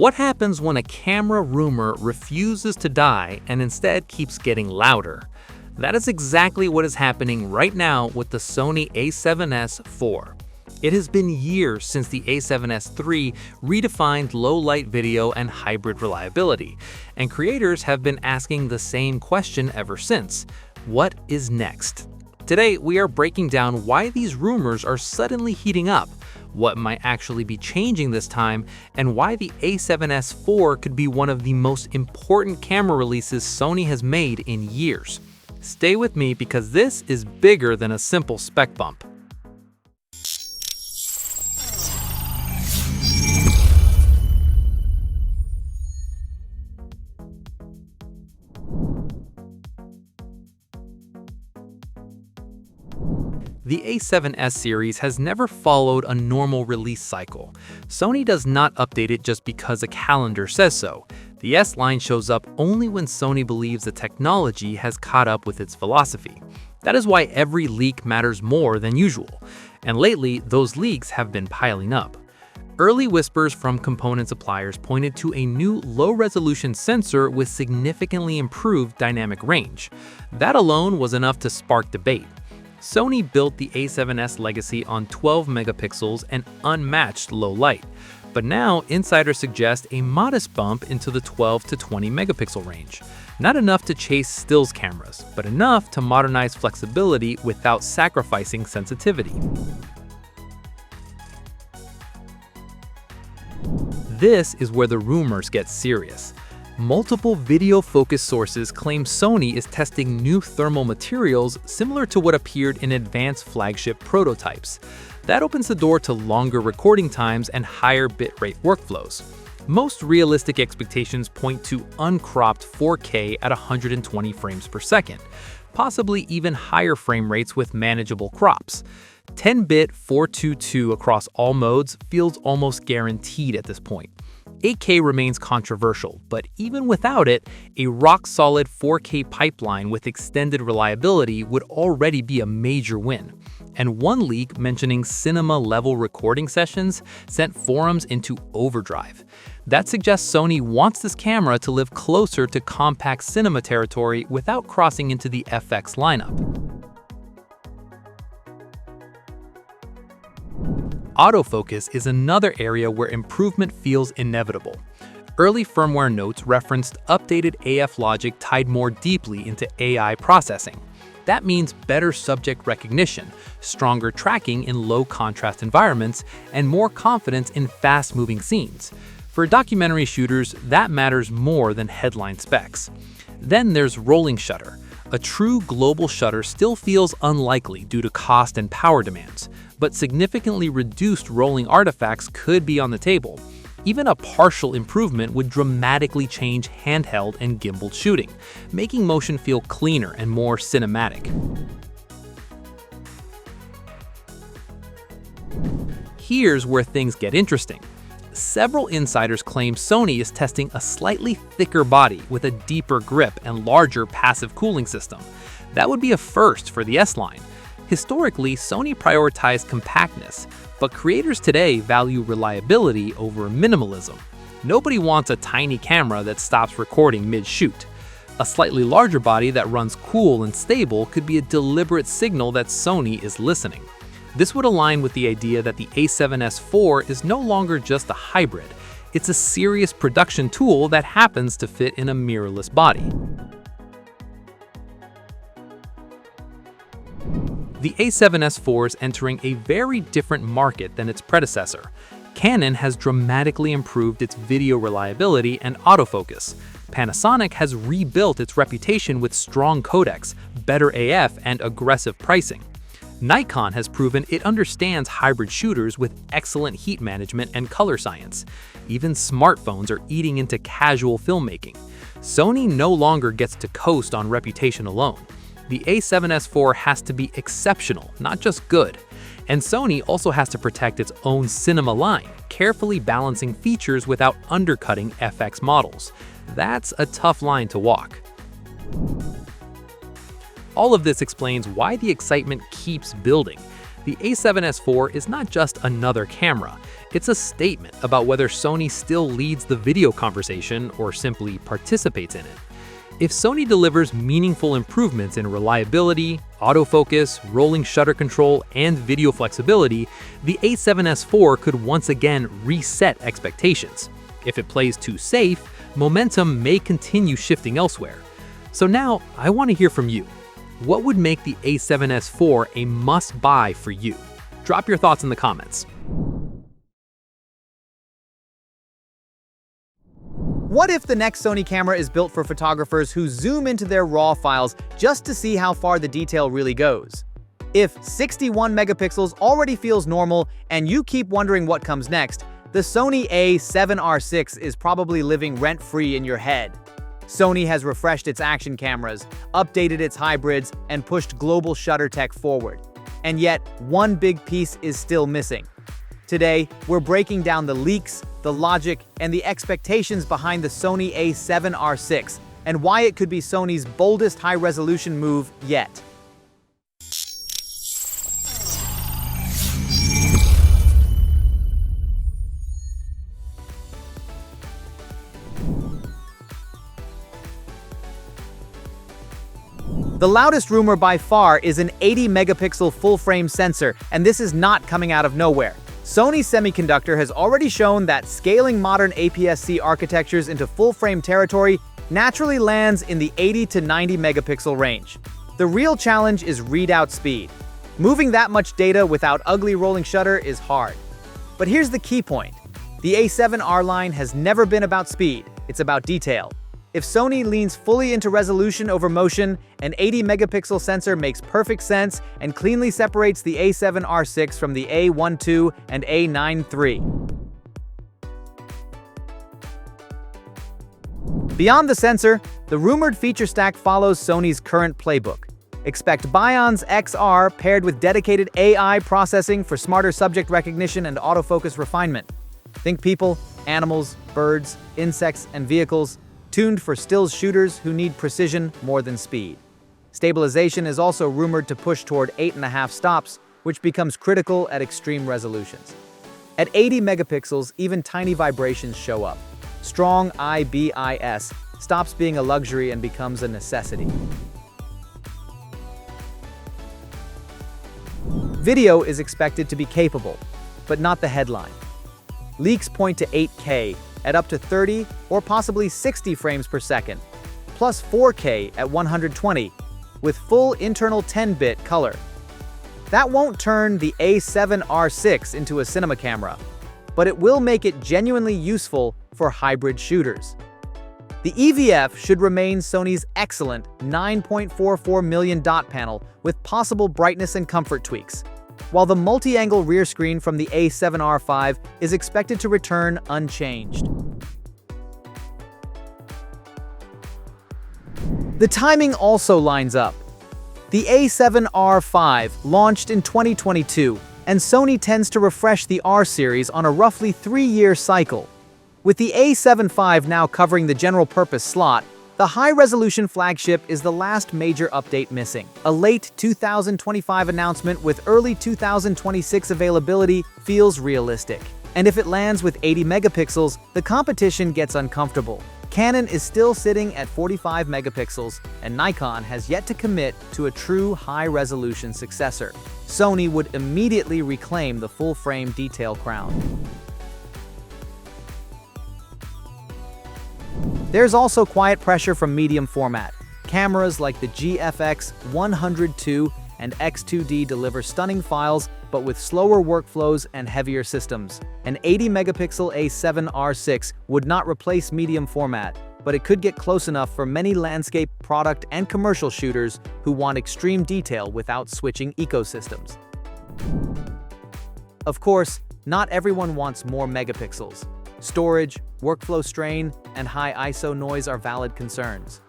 What happens when a camera rumor refuses to die and instead keeps getting louder? That is exactly what is happening right now with the Sony A7S IV. It has been years since the A7S III redefined low-light video and hybrid reliability, and creators have been asking the same question ever since: what is next? Today, we are breaking down why these rumors are suddenly heating up, what might actually be changing this time, and why the A7S IV could be one of the most important camera releases Sony has made in years. Stay with me because this is bigger than a simple spec bump. The A7S series has never followed a normal release cycle. Sony does not update it just because a calendar says so. The S line shows up only when Sony believes the technology has caught up with its philosophy. That is why every leak matters more than usual. And lately, those leaks have been piling up. Early whispers from component suppliers pointed to a new low-resolution sensor with significantly improved dynamic range. That alone was enough to spark debate. Sony built the A7S legacy on 12 megapixels and unmatched low light, but now insiders suggest a modest bump into the 12 to 20 megapixel range. Not enough to chase stills cameras, but enough to modernize flexibility without sacrificing sensitivity. This is where the rumors get serious. Multiple video-focused sources claim Sony is testing new thermal materials similar to what appeared in advanced flagship prototypes. That opens the door to longer recording times and higher bitrate workflows. Most realistic expectations point to uncropped 4K at 120 frames per second, possibly even higher frame rates with manageable crops. 10-bit 422 across all modes feels almost guaranteed at this point. 8K remains controversial, but even without it, a rock-solid 4K pipeline with extended reliability would already be a major win. And one leak mentioning cinema-level recording sessions sent forums into overdrive. That suggests Sony wants this camera to live closer to compact cinema territory without crossing into the FX lineup. Autofocus is another area where improvement feels inevitable. Early firmware notes referenced updated AF logic tied more deeply into AI processing. That means better subject recognition, stronger tracking in low-contrast environments, and more confidence in fast-moving scenes. For documentary shooters, that matters more than headline specs. Then there's rolling shutter. A true global shutter still feels unlikely due to cost and power demands, but significantly reduced rolling artifacts could be on the table. Even a partial improvement would dramatically change handheld and gimbal shooting, making motion feel cleaner and more cinematic. Here's where things get interesting. Several insiders claim Sony is testing a slightly thicker body with a deeper grip and larger passive cooling system. That would be a first for the S line. Historically, Sony prioritized compactness, but creators today value reliability over minimalism. Nobody wants a tiny camera that stops recording mid-shoot. A slightly larger body that runs cool and stable could be a deliberate signal that Sony is listening. This would align with the idea that the A7S IV is no longer just a hybrid. It's a serious production tool that happens to fit in a mirrorless body. The A7S IV is entering a very different market than its predecessor. Canon has dramatically improved its video reliability and autofocus. Panasonic has rebuilt its reputation with strong codecs, better AF, and aggressive pricing. Nikon has proven it understands hybrid shooters with excellent heat management and color science. Even smartphones are eating into casual filmmaking. Sony no longer gets to coast on reputation alone. The A7S IV has to be exceptional, not just good. And Sony also has to protect its own cinema line, carefully balancing features without undercutting FX models. That's a tough line to walk. All of this explains why the excitement keeps building. The A7S IV is not just another camera, it's a statement about whether Sony still leads the video conversation or simply participates in it. If Sony delivers meaningful improvements in reliability, autofocus, rolling shutter control, and video flexibility, the A7S IV could once again reset expectations. If it plays too safe, momentum may continue shifting elsewhere. So now, I want to hear from you. What would make the A7S IV a must-buy for you? Drop your thoughts in the comments. What if the next Sony camera is built for photographers who zoom into their RAW files just to see how far the detail really goes? If 61 megapixels already feels normal and you keep wondering what comes next, the Sony A7R VI is probably living rent-free in your head. Sony has refreshed its action cameras, updated its hybrids, and pushed global shutter tech forward. And yet, one big piece is still missing. Today, we're breaking down the leaks, the logic, and the expectations behind the Sony A7R VI, and why it could be Sony's boldest high-resolution move yet. The loudest rumor by far is an 80-megapixel full-frame sensor, and this is not coming out of nowhere. Sony Semiconductor has already shown that scaling modern APS-C architectures into full-frame territory naturally lands in the 80 to 90 megapixel range. The real challenge is readout speed. Moving that much data without ugly rolling shutter is hard. But here's the key point. The A7R line has never been about speed, it's about detail. If Sony leans fully into resolution over motion, an 80-megapixel sensor makes perfect sense and cleanly separates the A7R VI from the A12 and A9 III. Beyond the sensor, the rumored feature stack follows Sony's current playbook. Expect Bionz XR paired with dedicated AI processing for smarter subject recognition and autofocus refinement. Think people, animals, birds, insects, and vehicles, tuned for stills shooters who need precision more than speed. Stabilization is also rumored to push toward 8.5 stops, which becomes critical at extreme resolutions. At 80 megapixels, even tiny vibrations show up. Strong IBIS stops being a luxury and becomes a necessity. Video is expected to be capable, but not the headline. Leaks point to 8K at up to 30 or possibly 60 frames per second, plus 4K at 120, with full internal 10-bit color. That won't turn the A7R VI into a cinema camera, but it will make it genuinely useful for hybrid shooters. The EVF should remain Sony's excellent 9.44 million dot panel with possible brightness and comfort tweaks, while the multi-angle rear screen from the A7R V is expected to return unchanged. The timing also lines up. The A7R V launched in 2022, and Sony tends to refresh the R series on a roughly 3-year cycle. With the A7 V now covering the general-purpose slot, the high-resolution flagship is the last major update missing. A late 2025 announcement with early 2026 availability feels realistic. And if it lands with 80 megapixels, the competition gets uncomfortable. Canon is still sitting at 45 megapixels, and Nikon has yet to commit to a true high-resolution successor. Sony would immediately reclaim the full-frame detail crown. There's also quiet pressure from medium format. Cameras like the GFX 102 and X2D deliver stunning files, but with slower workflows and heavier systems. An 80-megapixel A7R VI would not replace medium format, but it could get close enough for many landscape, product, and commercial shooters who want extreme detail without switching ecosystems. Of course, not everyone wants more megapixels. Storage, workflow strain, and high ISO noise are valid concerns.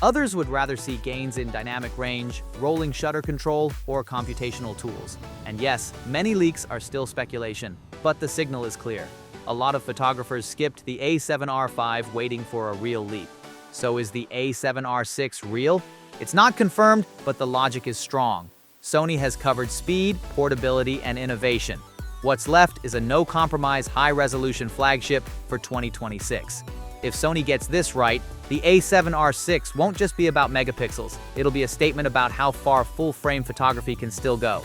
Others would rather see gains in dynamic range, rolling shutter control, or computational tools. And yes, many leaks are still speculation, but the signal is clear. A lot of photographers skipped the A7R V waiting for a real leap. So is the A7R VI real? It's not confirmed, but the logic is strong. Sony has covered speed, portability, and innovation. What's left is a no-compromise high-resolution flagship for 2026. If Sony gets this right, the A7R VI won't just be about megapixels, it'll be a statement about how far full-frame photography can still go.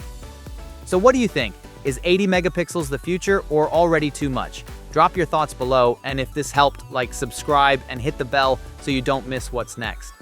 So what do you think? Is 80 megapixels the future or already too much? Drop your thoughts below, and if this helped, subscribe and hit the bell so you don't miss what's next.